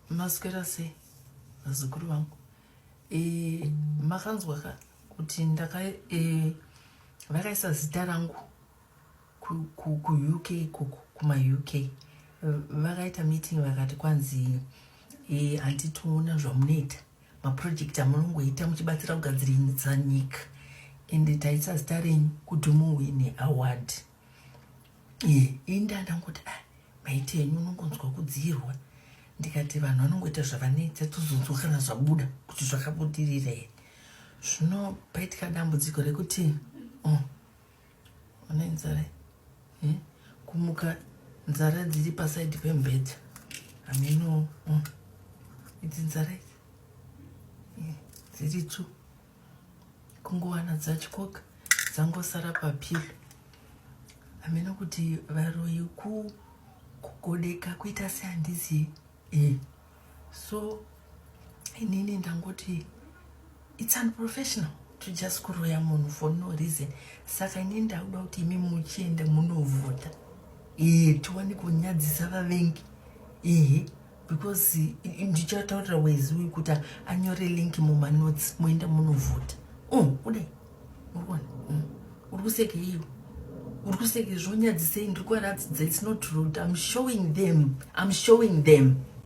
maswera sei vazukuru vangu? Makanzwa kuti vakaisa zita rangu ku-UK kuma-UK vakaita meeting vakati kwanzi handitoona zvamunoita maprojekti amunongoita muchibatsira kugadziridza nyika ende taisa zita renyu kuti muwine award. Ndandangoti maite henyu unongonzwa kudzirwa. Ndikati vanhu vanongoita zvavanoita tozonzwa kana zvabuda kuti zvakabudirira here. Zvino paitika dambudziko rekuti ona nzara kumuka nzara dziri pasaidi pembedha ameno idzi nzara idzi dziri tu kungowana dzachikoka dzangosara papilo ameno kuti varoyi kugodeka kuita sehandiziye. So inini ndangoti it's unprofessional to just kuroya munhu for no reason. Saka inini ndakuda kuti imi muchienda munovhota tiwane kunyadzisa vavengi because ndichataurira wezi uyu kuti anyore link mumanotes muenda munovhota. Kudai urikuona uri kuseka iyo uri kuseka zvonyadzisei ndiri kuratidza it's not rude. I'm showing them